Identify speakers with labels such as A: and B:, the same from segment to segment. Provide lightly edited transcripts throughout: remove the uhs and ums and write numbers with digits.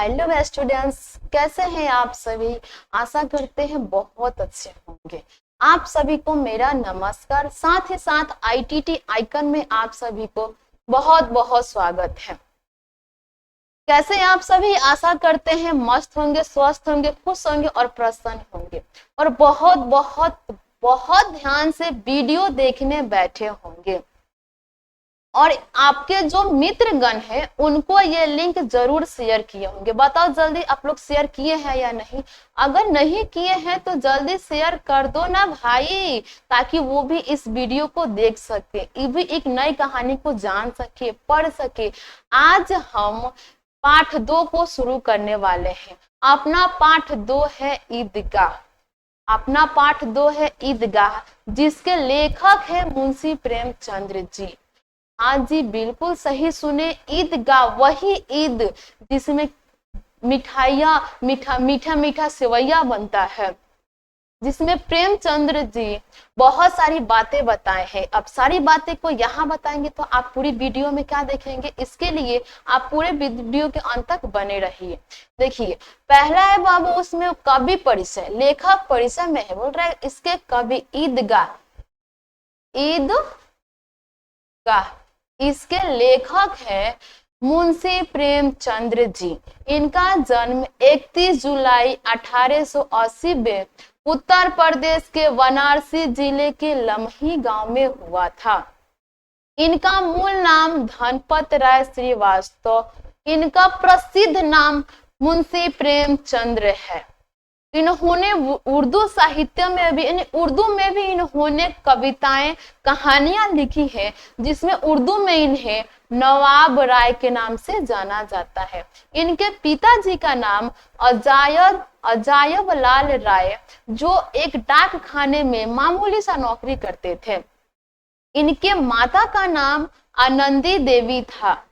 A: Hello students, कैसे हैं आप सभी। आशा करते हैं बहुत अच्छे होंगे। आप सभी को मेरा नमस्कार, साथ ही साथ आईटीटी आइकन में आप सभी को बहुत बहुत स्वागत है। कैसे हैं आप सभी। आशा करते हैं मस्त होंगे, स्वस्थ होंगे, खुश होंगे और प्रसन्न होंगे और बहुत बहुत बहुत ध्यान से वीडियो देखने बैठे होंगे। और आपके जो मित्रगण हैं उनको ये लिंक जरूर शेयर किए होंगे। बताओ जल्दी, आप लोग शेयर किए हैं या नहीं। अगर नहीं किए हैं तो जल्दी शेयर कर दो ना भाई, ताकि वो भी इस वीडियो को देख सके, ये भी एक नई कहानी को जान सके, पढ़ सके। आज हम पाठ 2 को शुरू करने वाले हैं। अपना पाठ 2 है ईदगाह। अपना पाठ 2 है ईदगाह, जिसके लेखक है मुंशी प्रेमचंद्र जी। हाँ जी, बिल्कुल सही सुने, ईदगाह, वही ईद जिसमें मिठाइयाँ मीठा मीठा मीठा सेवैया बनता है, जिसमें प्रेमचंद्र जी बहुत सारी बातें बताए हैं। अब सारी बातें को यहाँ बताएंगे तो आप पूरी वीडियो में क्या देखेंगे, इसके लिए आप पूरे वीडियो के अंत तक बने रहिए। देखिए, पहला है बाबू उसमें कवि परिचय, लेखक परिचय में है, बोल रहा है इसके कवि ईदगाह। ईदगाह इसके लेखक है मुंशी प्रेमचंद्र जी। इनका जन्म 31 जुलाई 1880 में उत्तर प्रदेश के वाराणसी जिले के लम्ही गांव में हुआ था। इनका मूल नाम धनपत राय श्रीवास्तव, इनका प्रसिद्ध नाम मुंशी प्रेमचंद्र है। इन्होंने उर्दू साहित्य में भी, उर्दू में भी इन्होंने कविताएं, कहानियां लिखी है, जिसमें उर्दू में इन्हें नवाब राय के नाम से जाना जाता है। इनके पिताजी का नाम अजायब लाल राय, जो एक डाक खाने में मामूली सा नौकरी करते थे। इनके माता का नाम आनंदी देवी था।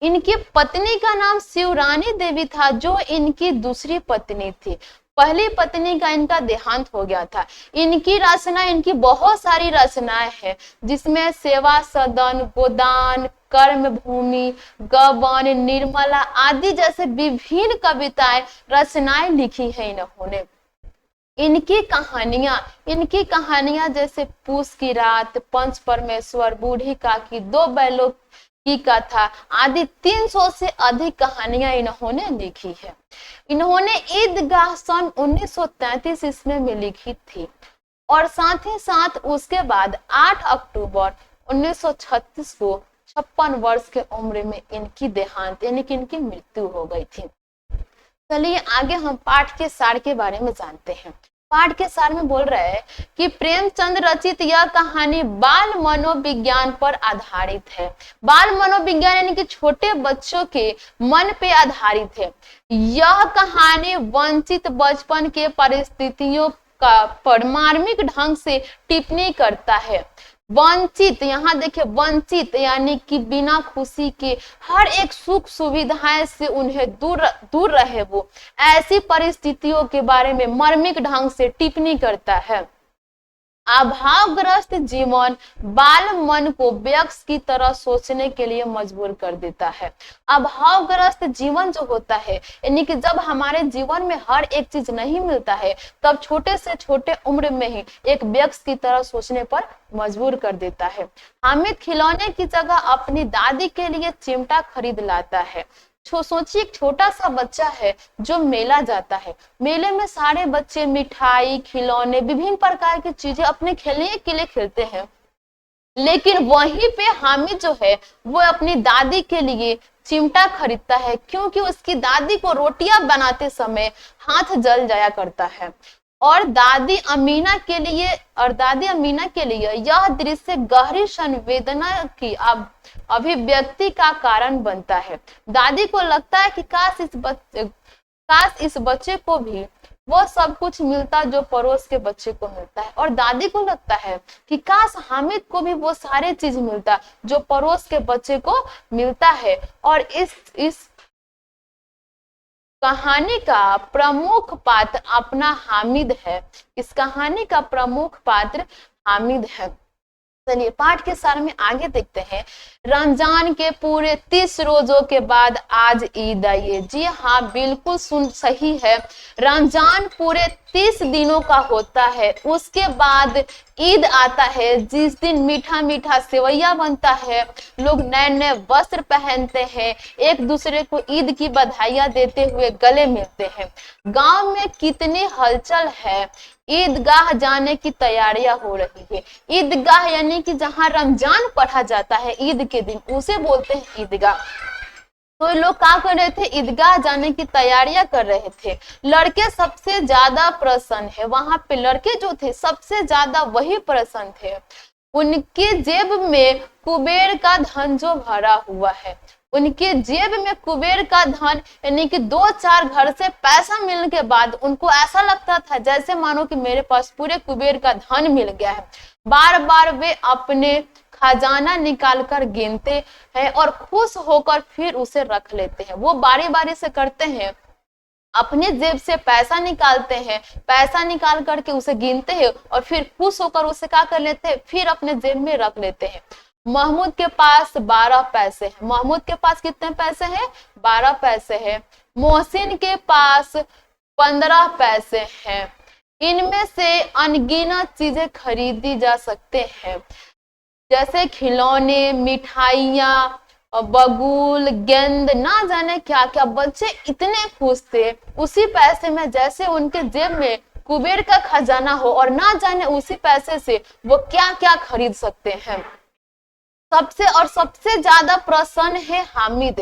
A: इनकी पत्नी का नाम शिवरानी देवी था, जो इनकी दूसरी पत्नी थी। पहली पत्नी का इनका देहांत हो गया था। इनकी रचना, इनकी बहुत सारी रचनाएं हैं, जिसमें सेवा सदन, गोदान, कर्म भूमि, गबन, निर्मला आदि जैसे विभिन्न कविताएं, रचनाएं लिखी है इन्होंने। इनकी कहानियां जैसे पूस की रात, पंच परमेश्वर, बूढ़ी काकी, दो बैलों की कथा आदि 300 से अधिक कहानियां इन्होंने लिखी है। इन्होंने ईदगाह सन 1933 ईस्वी में लिखी थी और साथ ही साथ उसके बाद 8 अक्टूबर 1936 को 56 वर्ष के उम्र में इनकी देहांत यानी कि इनकी मृत्यु हो गई थी। चलिए आगे हम पाठ के सार के बारे में जानते हैं। पाठ के सार में बोल रहे हैं कि प्रेमचंद रचित यह कहानी बाल मनोविज्ञान पर आधारित है। बाल मनोविज्ञान यानी कि छोटे बच्चों के मन पे आधारित है। यह कहानी वंचित बचपन के परिस्थितियों का परमार्मिक ढंग से टिप्पणी करता है। वंचित, यहाँ देखिए वंचित यानी कि बिना खुशी के, हर एक सुख सुविधाएं से उन्हें दूर रहे, वो ऐसी परिस्थितियों के बारे में मार्मिक ढंग से टिप्पणी करता है। अभावग्रस्त जीवन बाल मन को वयस्क की तरह सोचने के लिए मजबूर कर देता है। अभावग्रस्त जीवन जो होता है, यानी कि जब हमारे जीवन में हर एक चीज नहीं मिलता है, तब छोटे से छोटे उम्र में ही एक वयस्क की तरह सोचने पर मजबूर कर देता है। हामिद खिलौने की जगह अपनी दादी के लिए चिमटा खरीद लाता है। सोचिए, एक छोटा सा बच्चा है जो मेला जाता है, मेले में सारे बच्चे मिठाई, खिलौने, विभिन्न प्रकार की चीजें अपने खेलने के लिए खेलते हैं, लेकिन वहीं पे हामिद जो है वो अपनी दादी के लिए चिमटा खरीदता है, क्योंकि उसकी दादी को रोटियां बनाते समय हाथ जल जाया करता है। और दादी अमीना के लिए यह दृश्य गहरी संवेदना की अभिव्यक्ति का कारण बनता है। दादी को लगता है कि काश इस बच्चे को भी वो सब कुछ मिलता जो पड़ोस के बच्चे को मिलता है, और दादी को लगता है कि काश हामिद को भी वो सारे चीज मिलता जो पड़ोस के बच्चे को मिलता है। और इस कहानी का प्रमुख पात्र अपना हामिद है। इस कहानी का प्रमुख पात्र हामिद है। चलिए पाठ के सार में आगे देखते हैं। रमजान के पूरे 30 रोजों के बाद आज ईद आई है। जी हाँ, बिल्कुल सही है। रमजान पूरे 30 दिनों का होता है, उसके बाद ईद आता है, जिस दिन मीठा मीठा सेवैया बनता है, लोग नए नए वस्त्र पहनते हैं, एक दूसरे को ईद की बधाइयां देते हुए गले मिलते हैं। गांव में कितनी हलचल है। ईदगाह जाने की तैयारियां हो रही है। ईदगाह यानी कि जहां रमजान पढ़ा जाता है ईद के दिन, उसे बोलते हैं ईदगाह। तो लोग क्या कर रहे थे, ईदगाह जाने की तैयारियां कर रहे थे। लड़के सबसे ज्यादा प्रसन्न है, वहां पे लड़के जो थे सबसे ज्यादा वही प्रसन्न थे। उनके जेब में कुबेर का धन जो भरा हुआ है, उनके जेब में कुबेर का धन यानी कि 2-4 घर से पैसा मिलने के बाद उनको ऐसा लगता था जैसे मानो कि मेरे पास पूरे कुबेर का धन मिल गया है। बार बार वे अपने खजाना निकाल कर गिनते हैं और खुश होकर फिर उसे रख लेते हैं। वो बारी बारी से करते हैं, अपने जेब से पैसा निकालते हैं, पैसा निकाल करके उसे गिनते हैं और फिर खुश होकर उसे क्या कर लेते हैं, फिर अपने जेब में रख लेते हैं। महमूद के पास 12 पैसे हैं। महमूद के पास कितने पैसे हैं? 12 पैसे हैं। मोहसिन के पास 15 पैसे हैं। इनमें से अनगिनत चीजें खरीदी जा सकते हैं, जैसे खिलौने, मिठाइयां, बगुल, गेंद, ना जाने क्या क्या। बच्चे इतने खुश थे उसी पैसे में, जैसे उनके जेब में कुबेर का खजाना हो और ना जाने उसी पैसे से वो क्या क्या खरीद सकते हैं। सबसे ज्यादा प्रसन्न है हामिद।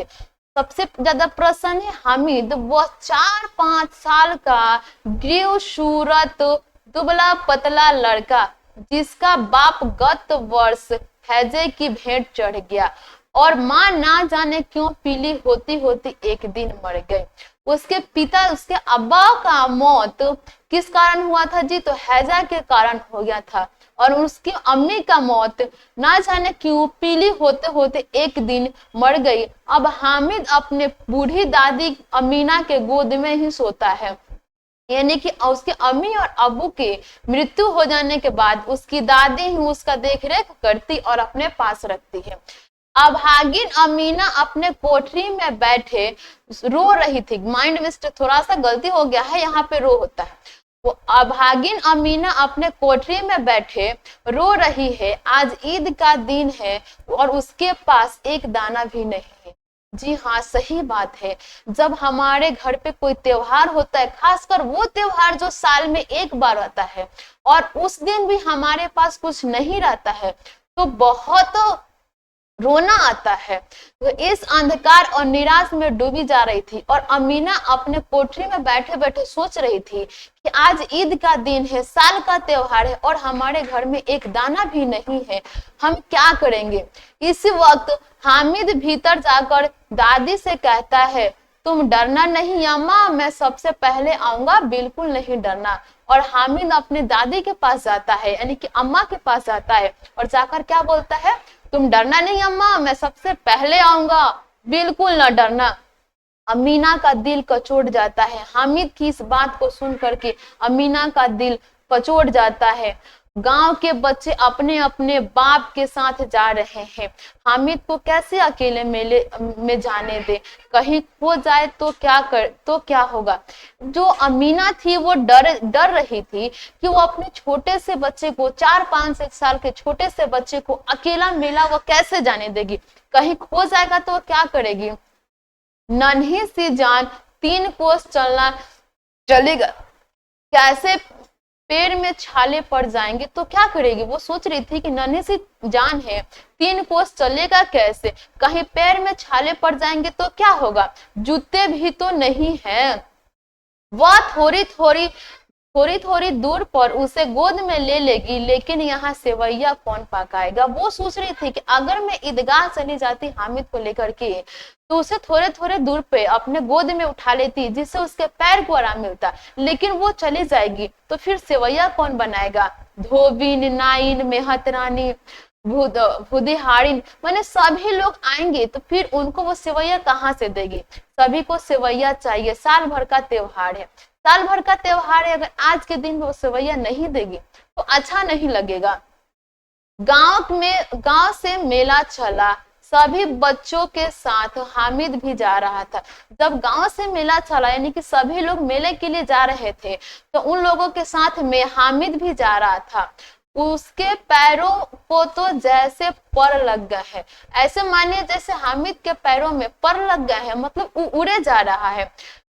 A: सबसे ज्यादा प्रसन्न है हामिद। वह 4-5 साल का गिरफ्त सूरत दुबला पतला लड़का, जिसका बाप गत वर्ष हैजे की भेंट चढ़ गया और मां ना जाने क्यों पीली होती होती एक दिन मर गई। उसके पिता, उसके अब्बा का मौत किस कारण हुआ था जी? तो हैजा के कारण हो गया था। और उसकी अम्मी का मौत ना जाने क्यों पीली होते होते एक दिन मर गई। अब हामिद अपने बूढ़ी दादी अमीना के गोद में ही सोता है, यानी कि उसके अम्मी और अब्बू के मृत्यु हो जाने के बाद उसकी दादी ही उसका देखरेख करती और अपने पास रखती है। अभागिन अमीना अपने कोठरी में बैठे रो रही थी। माइंड मिस्टेक, थोड़ा सा गलती हो गया है, यहाँ पे रो होता है। वो अभागिन अमीना अपने कोठरी में बैठे रो रही है। आज ईद का दिन है और उसके पास एक दाना भी नहीं है। जी हाँ, सही बात है। जब हमारे घर पे कोई त्योहार होता है, खासकर वो त्योहार जो साल में एक बार आता है, और उस दिन भी हमारे पास कुछ नहीं रहता है, तो बहुत रोना आता है। तो इस अंधकार और निराश में डूबी जा रही थी और अमीना अपने कोठरी में बैठे बैठे सोच रही थी कि आज ईद का दिन है, साल का त्योहार है और हमारे घर में एक दाना भी नहीं है, हम क्या करेंगे। इसी वक्त हामिद भीतर जाकर दादी से कहता है, तुम डरना नहीं अम्मा, मैं सबसे पहले आऊंगा, बिल्कुल नहीं डरना। और हामिद अपने दादी के पास जाता है, यानी कि अम्मा के पास जाता है और जाकर क्या बोलता है, तुम डरना नहीं अम्मा, मैं सबसे पहले आऊंगा, बिल्कुल ना डरना। अमीना का दिल कचोट जाता है। हामिद की इस बात को सुन करके अमीना का दिल कचोट जाता है। गांव के बच्चे अपने अपने बाप के साथ जा रहे हैं। हामिद को कैसे अकेले मेले में जाने दे, कहीं खो जाए तो क्या होगा। जो अमीना थी वो डर रही थी कि वो अपने छोटे से बच्चे को, 4-5 साल के छोटे से बच्चे को अकेला मेला वो कैसे जाने देगी, कहीं खो जाएगा तो वो क्या करेगी। नन्ही सी जान 3 कोस चलेगा, कैसे पैर में छाले पड़ जाएंगे तो क्या करेगी। वो सोच रही थी कि नन्ही सी जान है, 3 कोस चलेगा कैसे, कहीं पैर में छाले पड़ जाएंगे तो क्या होगा, जूते भी तो नहीं है। वह थोड़ी थोड़ी दूर पर उसे गोद में ले लेगी, लेकिन यहाँ सेवैया कौन पकाएगा। वो सोच रही थी कि अगर मैं ईदगाह चली जाती हामिद को लेकर के, तो उसे थोड़े थोड़े दूर पे अपने गोद में उठा लेती, जिससे उसके पैर को आराम मिलता। लेकिन वो चली जाएगी तो फिर सेवैया कौन बनाएगा। धोबिन, नाइन, मेहतरानी, भुदिहारिन, माने सभी लोग आएंगे तो फिर उनको वो सेवैया कहाँ से देगी। सभी को सेवैया चाहिए, साल भर का त्योहार है, साल भर का त्योहार है, अगर आज के दिन वो सेवैया नहीं देगी तो अच्छा नहीं लगेगा। गांव से मेला चला, सभी बच्चों के साथ हामिद भी जा रहा था। जब गांव से मेला चला यानी कि सभी लोग मेले के लिए जा रहे थे, तो उन लोगों के साथ में हामिद भी जा रहा था। उसके पैरों को तो जैसे पर लग गया है, ऐसे मानिए जैसे हामिद के पैरों में पर लग गया है, मतलब उड़े जा रहा है।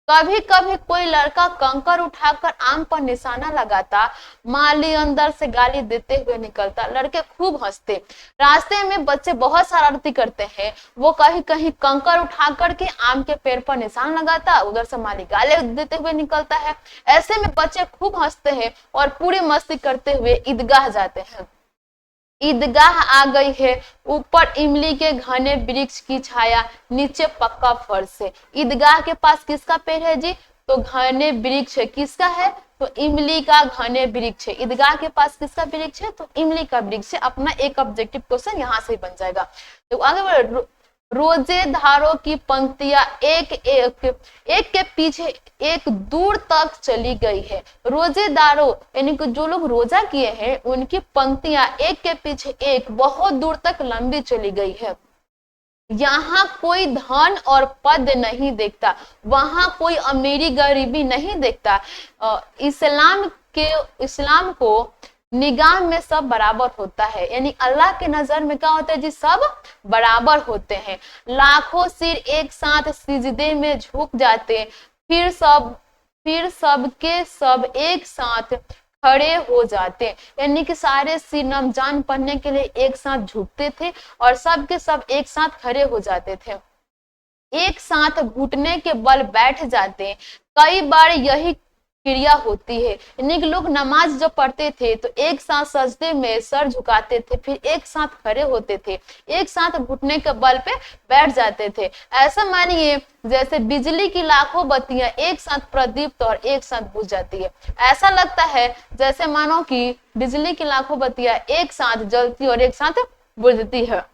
A: कभी कभी कोई लड़का कंकर उठाकर आम पर निशाना लगाता, माली अंदर से गाली देते हुए निकलता। लड़के खूब हंसते। रास्ते में बच्चे बहुत शरारती करते हैं। वो कहीं कहीं कंकर उठा करके आम के पेड़ पर निशान लगाता, उधर से माली गाली देते हुए निकलता है। ऐसे में बच्चे खूब हंसते हैं और पूरी मस्ती करते हुए ईदगाह जाते हैं। ईदगाह आ गई है, ऊपर इमली के घने वृक्ष की छाया, नीचे पक्का फर्श है। ईदगाह के पास किसका पेड़ है जी? तो घने वृक्ष है। किसका है? तो इमली का घने वृक्ष है। ईदगाह के पास किसका वृक्ष है? तो इमली का वृक्ष है। अपना एक ऑब्जेक्टिव क्वेश्चन यहाँ से बन जाएगा। तो आगे बढ़ो। रोजेदारों की पंक्तियां एक के पीछे एक दूर तक चली गई है। रोजेदारों यानी कि जो लोग रोजा किए हैं, उनकी पंक्तियां एक के पीछे एक बहुत दूर तक लंबी चली गई है। यहाँ कोई धन और पद नहीं देखता, वहां कोई अमीरी गरीबी नहीं देखता। इस्लाम को निगाह में सब बराबर होता है, यानी अल्लाह के नजर में क्या होता है जी? सब बराबर होते हैं। लाखों सिर एक साथ सिजदे में झुक जाते, फिर सब के सब एक साथ खड़े हो जाते, यानी कि सारे सिर रमजान पढ़ने के लिए एक साथ झुकते थे और सब के सब एक साथ खड़े हो जाते थे। एक साथ घुटने के बल बैठ जाते। कई बार यही क्रिया होती है, यानी कि लोग नमाज जब पढ़ते थे तो एक साथ सजदे में सर झुकाते थे, फिर एक साथ खड़े होते थे, एक साथ घुटने के बल पे बैठ जाते थे। ऐसा मानिए जैसे बिजली की लाखों बत्तियां एक साथ प्रदीप्त और एक साथ बुझ जाती है। ऐसा लगता है जैसे मानो कि बिजली की लाखों बत्तियां एक साथ जलती और एक साथ बुझती है।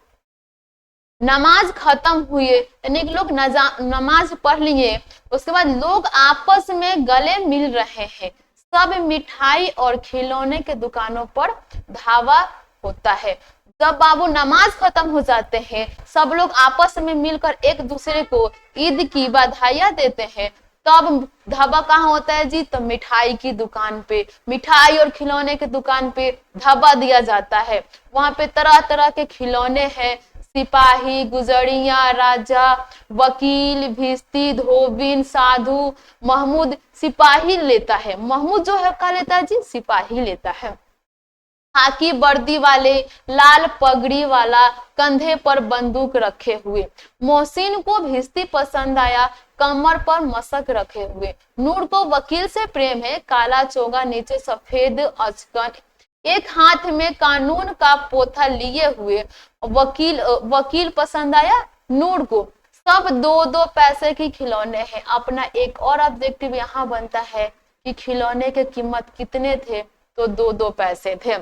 A: नमाज खत्म हुई, यानी कि लोग नमाज पढ़ लिए, उसके बाद लोग आपस में गले मिल रहे हैं। सब मिठाई और खिलौने के दुकानों पर धावा होता है। जब बाबू नमाज खत्म हो जाते हैं, सब लोग आपस में मिलकर एक दूसरे को ईद की बधाइयां देते हैं। तब धावा कहाँ होता है जी? तो मिठाई की दुकान पे, मिठाई और खिलौने की दुकान पे धावा दिया जाता है। वहां पे तरह तरह के खिलौने हैं, सिपाही, गुजरिया, राजा, वकील, भिस्ती, धोबिन, साधु, महमूद। सिपाही लेता है, महमूद जो है क्या लेता है जी? सिपाही लेता है। खाकी वर्दी वाले, लाल पगड़ी वाला, कंधे पर बंदूक रखे हुए। मोहसिन को भिस्ती पसंद आया, कमर पर मशक रखे हुए। नूर को वकील से प्रेम है, काला चोगा नीचे सफेद अचकन, एक हाथ में कानून का पोथा लिए हुए। वकील पसंद आया नूर को। सब 2-2 पैसे की खिलौने हैं। अपना एक और ऑब्जेक्टिव यहाँ बनता है कि खिलौने की कीमत कितने थे? तो 2-2 पैसे थे।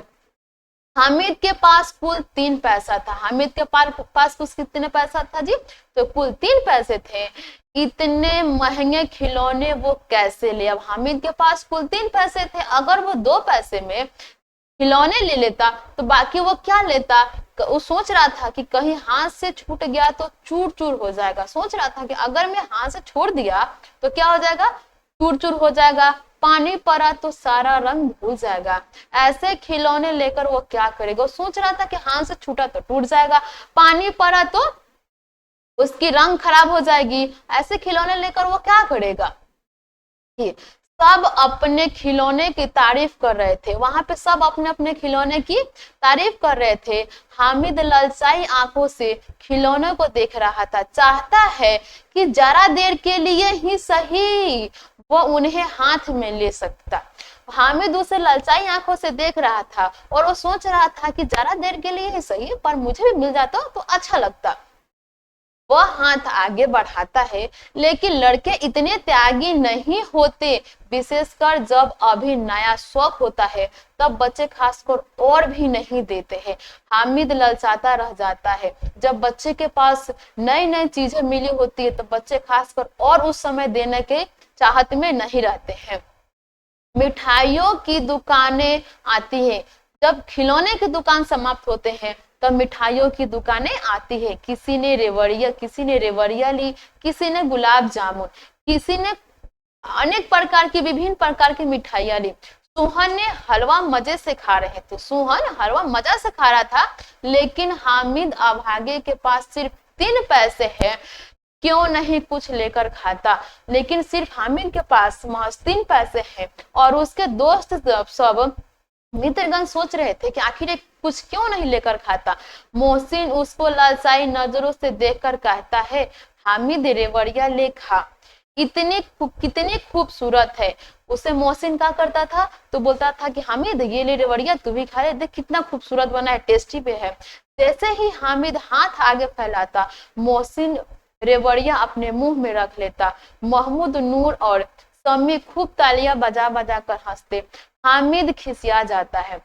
A: हामिद के पास कुल 3 पैसा था। हामिद के पास कुछ कितने पैसा था जी? तो कुल 3 पैसे थे। इतने महंगे खिलौने वो कैसे ले? अब हामिद के पास कुल 3 पैसे थे, अगर वो 2 पैसे में खिलौने ले लेता तो बाकी वो क्या लेता? वो सोच रहा था कि कहीं हाथ से छूट गया तो चूर चूर हो जाएगा। सोच रहा था कि अगर मैं हाथ से छोड़ दिया तो क्या हो जाएगा? चूर चूर हो जाएगा। पानी पड़ा तो सारा रंग भूल जाएगा। ऐसे खिलौने लेकर वो क्या करेगा? वो सोच रहा था कि हाथ से छूटा तो टूट जाएगा, पानी पड़ा तो उसकी रंग खराब हो जाएगी। ऐसे खिलौने लेकर वो क्या करेगा? सब अपने खिलौने की तारीफ कर रहे थे। वहां पे सब अपने अपने खिलौने की तारीफ कर रहे थे। हामिद ललचाई आंखों से खिलौने को देख रहा था। चाहता है कि जरा देर के लिए ही सही वो उन्हें हाथ में ले सकता। हामिद उसे ललचाई आंखों से देख रहा था और वो सोच रहा था कि जरा देर के लिए ही सही, पर मुझे भी मिल जाता तो अच्छा लगता। वह हाथ आगे बढ़ाता है, लेकिन लड़के इतने त्यागी नहीं होते, विशेषकर जब अभी नया शौक होता है तब बच्चे खासकर और भी नहीं देते हैं। हामिद ललचाता रह जाता है। जब बच्चे के पास नई नई चीजें मिली होती है तो बच्चे खासकर और उस समय देने के चाहत में नहीं रहते हैं। मिठाइयों की दुकानें आती है, जब खिलौने की दुकान समाप्त होते हैं तब मिठाइयों की दुकानें आती है। किसी ने रेवड़िया ली, किसी ने गुलाब जामुन, किसी ने अनेक प्रकार की विभिन्न प्रकार की मिठाइयां ली। सोहन ने हलवा मजे से खा रहे थे, सोहन हलवा मजा से खा रहा था, लेकिन हामिद अभागे के पास सिर्फ 3 पैसे हैं, क्यों नहीं कुछ लेकर खाता। लेकिन सिर्फ हामिद के पास महज 3 पैसे हैं और उसके दोस्त सब मित्रगण सोच रहे थे कि आखिर कुछ क्यों नहीं लेकर खाता। मोहसिन उसको लालसाई नजरों से देखकर कहता है, हामिद रेवड़िया ले खा, कितनी खूबसूरत है। उसे मोहसिन क्या करता था, तो बोलता था कि हामिद ये ले रेवड़िया, तू भी खा ले, देख कितना खूबसूरत बना है, टेस्टी पे है। जैसे ही हामिद हाथ आगे फैलाता, मोहसिन रेवड़िया अपने मुंह में रख लेता। महमूद, नूर और सम्मी खूब तालियां बजा बजा कर हंसते। हामिद खिसिया जाता है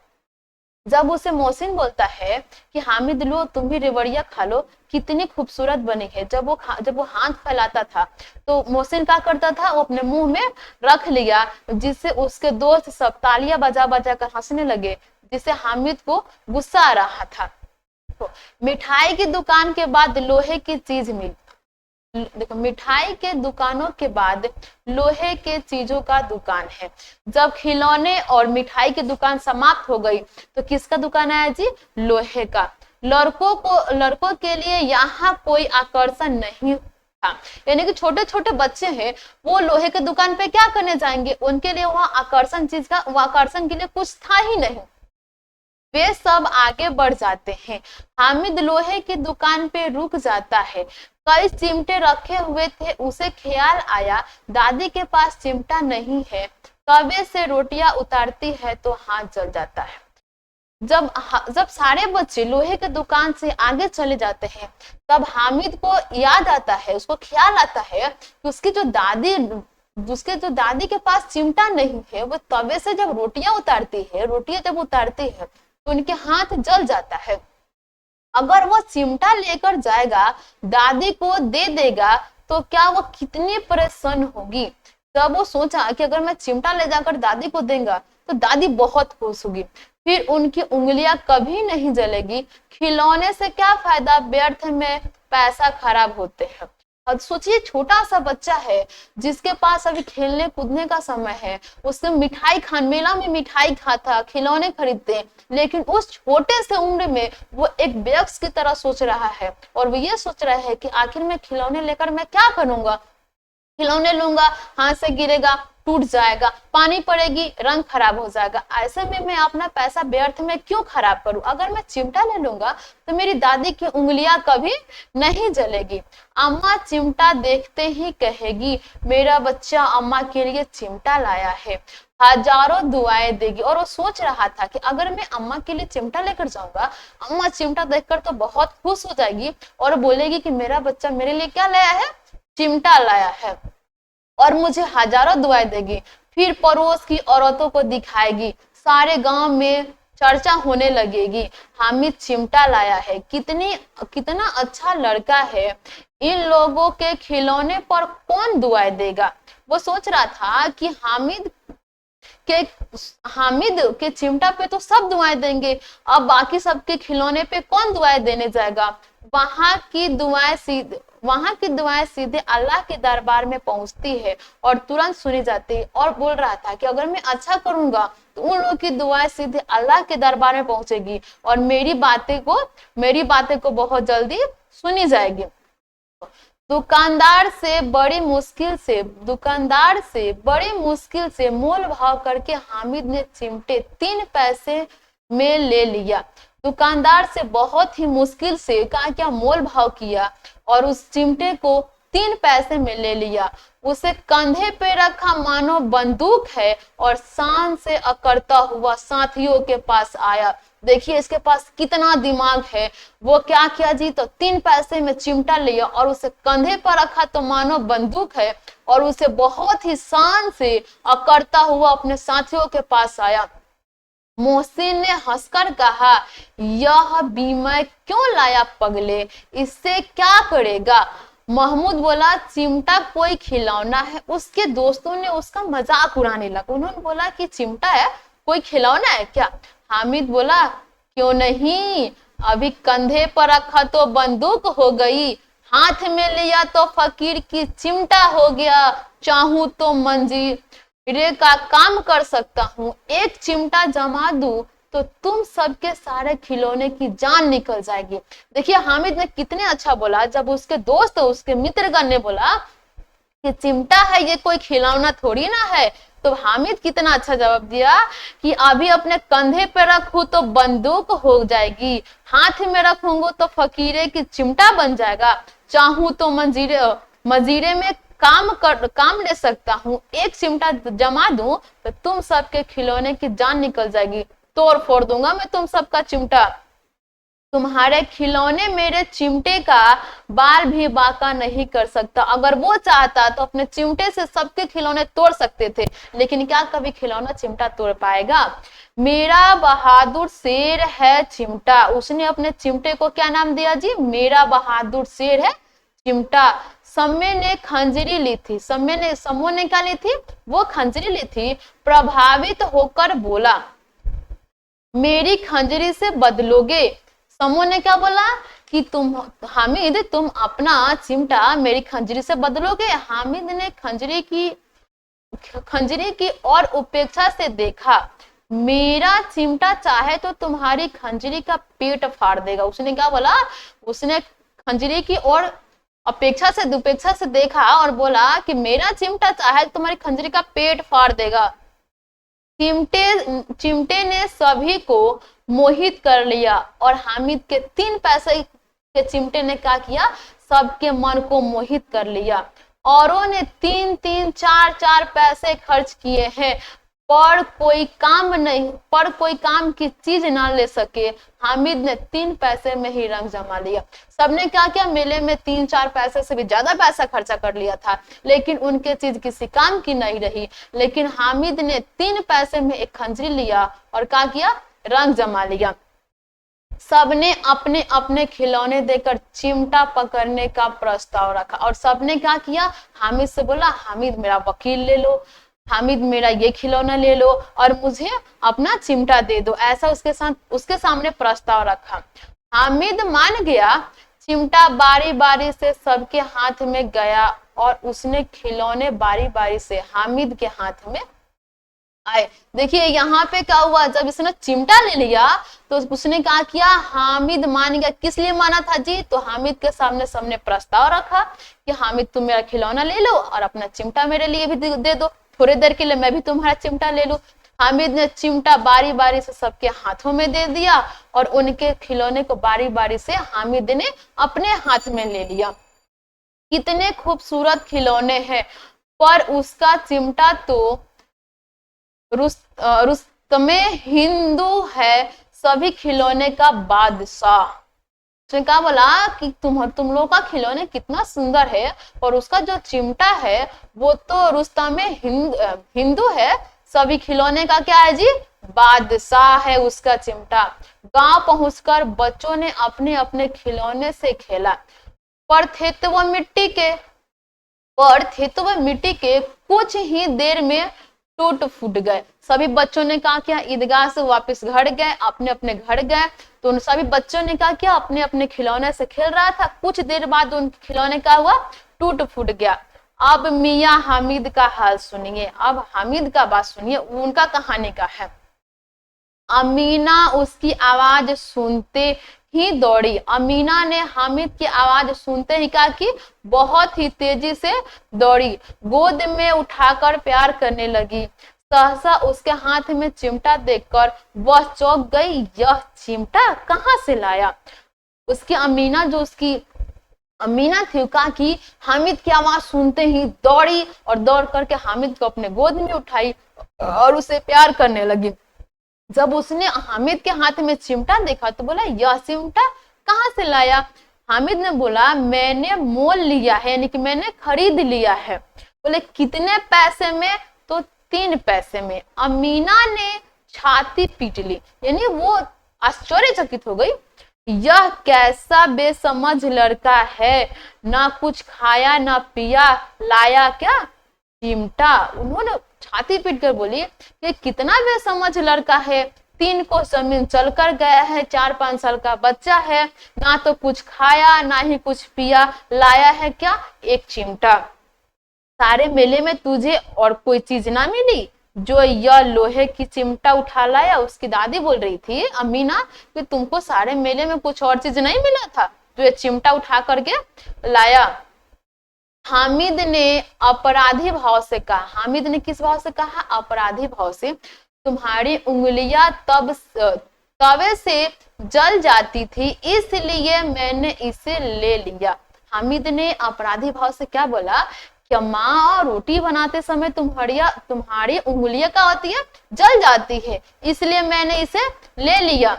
A: जब उसे मोहसिन बोलता है कि हामिद लो, तुम भी रेवड़िया खा लो, कितनी खूबसूरत बनी है। जब वो हाथ फैलाता था तो मोहसिन क्या करता था, वो अपने मुंह में रख लिया, जिससे उसके दोस्त सब तालियां बजा बजा कर हंसने लगे, जिससे हामिद को गुस्सा आ रहा था। तो मिठाई की दुकान के बाद लोहे की चीज मिली। देखो, मिठाई के दुकानों के बाद लोहे के चीजों का दुकान है। जब खिलौने और मिठाई की दुकान समाप्त हो गई तो किसका दुकान आया जी, लोहे का। लड़कों के लिए यहाँ कोई आकर्षण नहीं था, यानी कि छोटे छोटे बच्चे हैं, वो लोहे के दुकान पे क्या करने जाएंगे, उनके लिए वहां आकर्षण के लिए कुछ था ही नहीं। वे सब आगे बढ़ जाते हैं। हामिद लोहे की दुकान पे रुक जाता है। कई चिमटे रखे हुए थे, उसे ख्याल आया दादी के पास चिमटा नहीं है। तवे से रोटियां उतारती है तो हाथ जल जाता है। जब सारे बच्चे लोहे के दुकान से आगे चले जाते हैं तब हामिद को याद आता है, उसको ख्याल आता है कि उसके जो दादी के पास चिमटा नहीं है, वो तवे से जब रोटियां उतारती है तो उनके हाथ जल जाता है। अगर वो चिमटा लेकर जाएगा, दादी को दे देगा, तो क्या वो कितनी परेशान होगी। तब वो सोचा कि अगर मैं चिमटा ले जाकर दादी को देंगे तो दादी बहुत खुश होगी, फिर उनकी उंगलियां कभी नहीं जलेगी। खिलौने से क्या फायदा, व्यर्थ में पैसा खराब होते हैं। और सोचिए, छोटा सा बच्चा है जिसके पास अभी खेलने कूदने का समय है, उससे मेला में मिठाई खाता, खिलौने खरीदते, लेकिन उस छोटे से उम्र में वो एक वयस्क की तरह सोच रहा है, और वो ये सोच रहा है कि आखिर में खिलौने लेकर मैं क्या करूंगा। खिलौने लूंगा, हाथ से गिरेगा, टूट जाएगा, पानी पड़ेगी, रंग खराब हो जाएगा। ऐसे में मैं अपना पैसा व्यर्थ में क्यों खराब करूं। अगर मैं चिमटा ले लूंगा तो मेरी दादी की उंगलियां कभी नहीं जलेगी। अम्मा चिमटा देखते ही कहेगी, मेरा बच्चा अम्मा के लिए चिमटा लाया है, हजारों दुआएं देगी। और वो सोच रहा था कि अगर मैं अम्मा के लिए चिमटा लेकर जाऊंगा, अम्मा चिमटा देखकर तो बहुत खुश हो जाएगी और बोलेगी कि मेरा बच्चा मेरे लिए क्या लाया है, चिमटा लाया है, और मुझे हजारों दुआएं देगी। फिर पड़ोस की औरतों को दिखाएगी, सारे गांव में चर्चा होने लगेगी, हामिद चिमटा लाया है, कितना अच्छा लड़का है, इन लोगों के खिलौने पर कौन दुआएं देगा। वो सोच रहा था कि हामिद के चिमटा पे तो सब दुआएं देंगे, अब बाकी सबके खिलौने पे कौन दुआएं देने जाएगा। वहां की दुआएं सीधे अल्लाह के दरबार में पहुंचती है और तुरंत सुनी जाती है। और बोल रहा था कि अगर मैं अच्छा करूंगा तो उन लोगों की दुआएं सीधे अल्लाह के दरबार में पहुंचेगी और मेरी बातें को बहुत जल्दी सुनी जाएगी। दुकानदार से बड़ी मुश्किल से मोल भाव करके हामिद ने चिमटे 3 पैसे में ले लिया। दुकानदार से बहुत ही मुश्किल से क्या मोल भाव किया और उस चिमटे को 3 पैसे में ले लिया। उसे कंधे पे रखा मानो बंदूक है और शान से अकड़ता हुआ साथियों के पास आया। देखिए इसके पास कितना दिमाग है। वो क्या किया जी, तो 3 पैसे में चिमटा लिया और उसे कंधे पर रखा तो मानो बंदूक है, और उसे बहुत ही शान से अकड़ता हुआ अपने साथियों के पास आया। मोहसिन ने हंसकर कहा, यह बीमा क्यों लाया पगले, इससे क्या करेगा। महमूद बोला, चिमटा कोई खिलौना है। उसके दोस्तों ने उसका मजाक उड़ाने लगा। उन्होंने बोला कि चिमटा है, कोई खिलौना है क्या। हामिद बोला क्यों नहीं, अभी कंधे पर रखा तो बंदूक हो गई, हाथ में लिया तो फकीर की चिमटा हो गया, चाहूं तो मंजीरे का काम कर सकता हूँ, एक चिमटा जमा दूं तो तुम सबके सारे खिलौने की जान निकल जाएगी। देखिए हामिद ने कितने अच्छा बोला, जब उसके दोस्त उसके मित्रगण ने बोला कि चिमटा है, ये कोई खिलौना थोड़ी ना है, तो हामिद कितना अच्छा जवाब दिया कि अभी अपने कंधे पे रखूं तो बंदूक हो जाएगी, हाथ में रखूंगा तो फकीरे की चिमटा बन जाएगा, चाहूं तो मजीरे में काम ले सकता हूँ, एक चिमटा जमा दूं तो तुम सबके खिलौने की जान निकल जाएगी, तोड़ फोड़ दूंगा मैं तुम सबका चिमटा, तुम्हारे खिलौने मेरे चिमटे का बाल भी बांका नहीं कर सकता। अगर वो चाहता तो अपने चिमटे से सबके खिलौने तोड़ सकते थे, लेकिन क्या कभी खिलौना चिमटा तोड़ पाएगा। मेरा बहादुर शेर है चिमटा, उसने अपने चिमटे को क्या नाम दिया जी, मेरा बहादुर शेर है चिमटा। सम्य ने खंजरी ली थी, समूह ने क्या ली थी, वो खंजरी ली थी, प्रभावित होकर बोला मेरी खंजरी से बदलोगे। समूह ने क्या बोला कि हामिद तुम अपना चिमटा मेरी खंजरी से बदलोगे। हामिद ने खंजरी की और उपेक्षा से देखा, मेरा चिमटा चाहे तो तुम्हारी खंजरी का पेट फाड़ देगा। उसने क्या बोला, उसने खंजरी की और दुपेक्षा से देखा और बोला कि मेरा चिमटा चाहे तो तुम्हारी खंजरी का पेट फाड़ देगा। चिमटे ने सभी को मोहित कर लिया और हामिद के 3 पैसे के चिमटे ने क्या किया, सबके मन को मोहित कर लिया। औरों ने 3-3, 4-4 पैसे खर्च किए हैं पर कोई काम की चीज ना ले सके। हामिद ने 3 पैसे में ही रंग जमा लिया। सबने क्या किया, मेले में 3-4 पैसे से भी ज्यादा पैसा खर्चा कर लिया था, लेकिन उनके चीज किसी काम की नहीं रही। लेकिन हामिद ने 3 पैसे में एक खंजरी लिया और क्या किया, रंग जमा लिया। सबने अपने अपने खिलौने देकर चिमटा पकड़ने का प्रस्ताव रखा और सबने क्या किया, हामिद से बोला हामिद मेरा वकील ले लो, हामिद मेरा ये खिलौना ले लो और मुझे अपना चिमटा दे दो, ऐसा उसके सामने प्रस्ताव रखा। हामिद मान गया। चिमटा बारी बारी से सबके हाथ में गया और उसने खिलौने बारी बारी से हामिद के हाथ में आए। देखिए यहाँ पे क्या हुआ, जब इसने चिमटा ले लिया तो उसने क्या किया, हामिद मान गया। किस लिए माना था जी, तो हामिद के सामने सबने प्रस्ताव रखा कि हामिद तुम मेरा खिलौना ले लो और अपना चिमटा मेरे लिए भी दे दो, थोड़ी देर के लिए मैं भी तुम्हारा चिमटा ले लूं। हामिद ने चिमटा बारी बारी से सबके हाथों में दे दिया और उनके खिलौने को बारी बारी से हामिद ने अपने हाथ में ले लिया। कितने खूबसूरत खिलौने हैं, पर उसका चिमटा तो रुस्तमे हिंदू है, सभी खिलौने का बादशाह। उसने कहा बोला कि तुम लोग का खिलौने कितना सुंदर है और उसका जो चिमटा है वो तो रुस्तमे हिंदू है, सभी खिलौने का क्या है जी, बादशाह है उसका चिमटा। गांव पहुंचकर बच्चों ने अपने अपने खिलौने से खेला, पर थे तो वह मिट्टी के कुछ ही देर में टूट फूट गए। सभी बच्चों ने क्या किया, ईदगाह से वापस घर गए, अपने अपने घर गए। तो उन सभी बच्चों ने क्या किया, अपने अपने खिलौने से खेल रहा था, कुछ देर बाद उनके खिलौने का हुआ, टूट फूट गया। अब मियां हामिद का हाल सुनिए, अब हामिद का बात सुनिए, उनका कहानी का है। अमीना उसकी आवाज सुनते ही दौड़ी। अमीना ने हामिद की आवाज सुनते ही क्या की, बहुत ही तेजी से दौड़ी, गोद में उठाकर प्यार करने लगी। सहसा उसके हाथ में चिमटा देखकर वह चौंक गई, यह चिमटा कहाँ से लाया। उसकी अमीना थी का कि हामिद की आवाज सुनते ही दौड़ी और दौड़ करके हामिद को अपने गोद में उठाई और उसे प्यार करने लगी। जब उसने हामिद के हाथ में चिमटा देखा तो बोला, यह चिमटा कहाँ से लाया। हामिद ने बोला, मैंने मोल लिया है, यानी कि मैंने खरीद लिया है। बोले कितने पैसे में, तो 3 पैसे में। अमीना ने छाती पीट ली, यानी वो आश्चर्यचकित हो गई, यह कैसा बेसमझ लड़का है, ना कुछ खाया ना पिया, लाया क्या चिमटा। उन्होंने छाती पीट कर बोली कि कितना बेसमझ लड़का है, 3 कोस जमीन चलकर गया है, 4-5 साल का बच्चा है, ना तो कुछ खाया ना ही कुछ पिया, लाया है क्या, एक चिमटा। सारे मेले में तुझे और कोई चीज ना मिली जो यह लोहे की चिमटा उठा लाया। उसकी दादी बोल रही थी अमीना कि तुमको सारे मेले में कुछ और चीज नहीं मिला था जो ये चिमटा उठा करके लाया। हामिद ने अपराधी भाव से कहा, हामिद ने किस भाव से कहा, अपराधी भाव से, तुम्हारी उंगलियां तवे से जल जाती थी इसलिए मैंने इसे ले लिया। हामिद ने अपराधी भाव से क्या बोला कि माँ रोटी बनाते समय तुम्हारी उंगलियां क्या होती है, जल जाती है, इसलिए मैंने इसे ले लिया।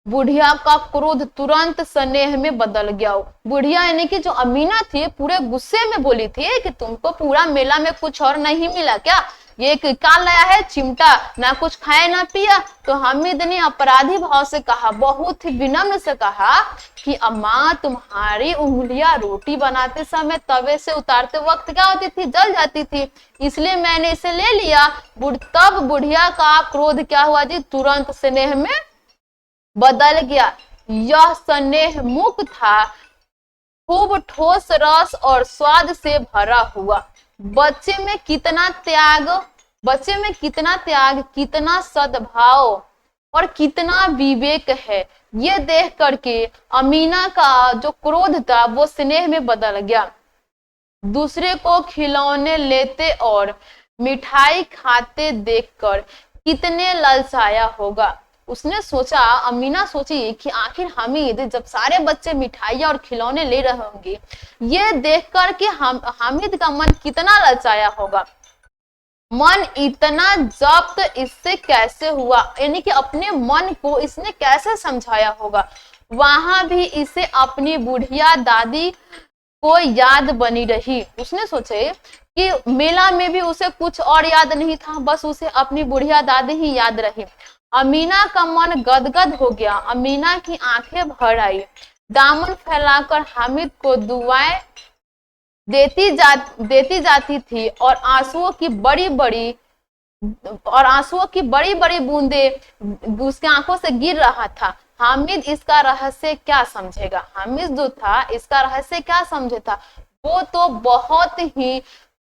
A: बुढ़िया का क्रोध तुरंत स्नेह में बदल गया। बुढ़िया यानी कि जो अमीना थी पूरे गुस्से में बोली थी कि तुमको पूरा मेला में कुछ और नहीं मिला क्या, ये क्या लाया है, चिमटा, ना कुछ खाया ना पिया। तो हामिद ने अपराधी भाव से कहा, बहुत ही विनम्र से कहा कि अम्मा तुम्हारी उंगलियां रोटी बनाते समय तवे से उतारते वक्त क्या होती थी, जल जाती थी, इसलिए मैंने इसे ले लिया। तब बुढ़िया का क्रोध क्या हुआ जी, तुरंत स्नेह में बदल गया। यह स्नेह मुख था, खूब ठोस रस और स्वाद से भरा हुआ। बच्चे में कितना त्याग, कितना सद्भाव और कितना विवेक है, ये देख करके अमीना का जो क्रोध था वो स्नेह में बदल गया। दूसरे को खिलौने लेते और मिठाई खाते देखकर कितने ललचाया होगा। उसने सोचा, अमीना सोची कि आखिर हामिद जब सारे बच्चे मिठाइयाँ और खिलौने ले रहे होंगे, ये देखकर कि हामिद का मन कितना ललचाया होगा। मन इतना जब्त इससे कैसे हुआ, यानी कि अपने मन को इसने कैसे समझाया होगा। वहां भी इसे अपनी बुढ़िया दादी को याद बनी रही। उसने सोचे कि मेला में भी उसे कुछ और याद नहीं था, बस उसे अपनी बुढ़िया दादी ही याद रही। अमीना का मन गदगद हो गया, अमीना की आंखें भर आई। दामन फैलाकर हामिद को दुआएं देती जाती थी और आंसुओं की बड़ी बड़ी बूंदे उसके आंखों से गिर रहा था। हामिद इसका रहस्य क्या समझेगा, हामिद जो था इसका रहस्य क्या समझे था, वो तो बहुत ही,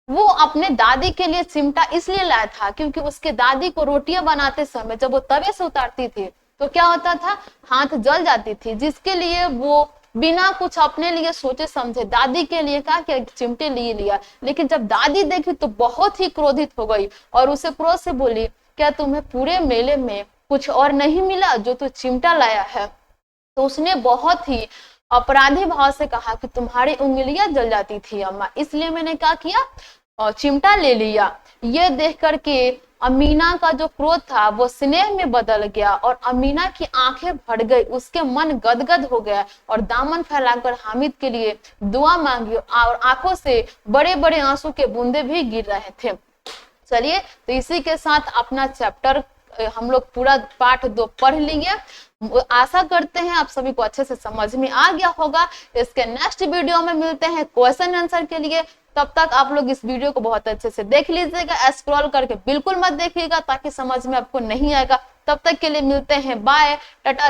A: वो अपने दादी के लिए चिमटा इसलिए लाया था क्योंकि उसके दादी को रोटियां बनाते समय जब वो तवे से उतारती थी तो क्या होता था, हाथ जल जाती थी, जिसके लिए वो बिना कुछ अपने लिए सोचे समझे दादी के लिए कहा कि चिमटे लिए लिया। लेकिन जब दादी देखी तो बहुत ही क्रोधित हो गई और उसे क्रोध से बोली, क्या तुम्हें पूरे मेले में कुछ और नहीं मिला जो तू चिमटा लाया है। तो उसने बहुत ही अपराधी भाव से कहा कि तुम्हारी उंगलियां जल जाती थी अम्मा, इसलिए मैंने क्या किया, चिमटा ले लिया। ये देख करके अमीना का जो क्रोध था वो स्नेह में बदल गया और अमीना की आंखें भर गई, उसके मन गदगद हो गया और दामन फैलाकर हामिद के लिए दुआ मांगी और आंखों से बड़े बड़े आंसू के बूंदे भी गिर रहे थे। चलिए, तो इसी के साथ अपना चैप्टर हम लोग पूरा पाठ 2 पढ़ लिए। आशा करते हैं आप सभी को अच्छे से समझ में आ गया होगा। इसके नेक्स्ट वीडियो में मिलते हैं क्वेश्चन आंसर के लिए। तब तक आप लोग इस वीडियो को बहुत अच्छे से देख लीजिएगा, स्क्रॉल करके बिल्कुल मत देखिएगा ताकि समझ में आपको नहीं आएगा। तब तक के लिए मिलते हैं, बाय, टाटा।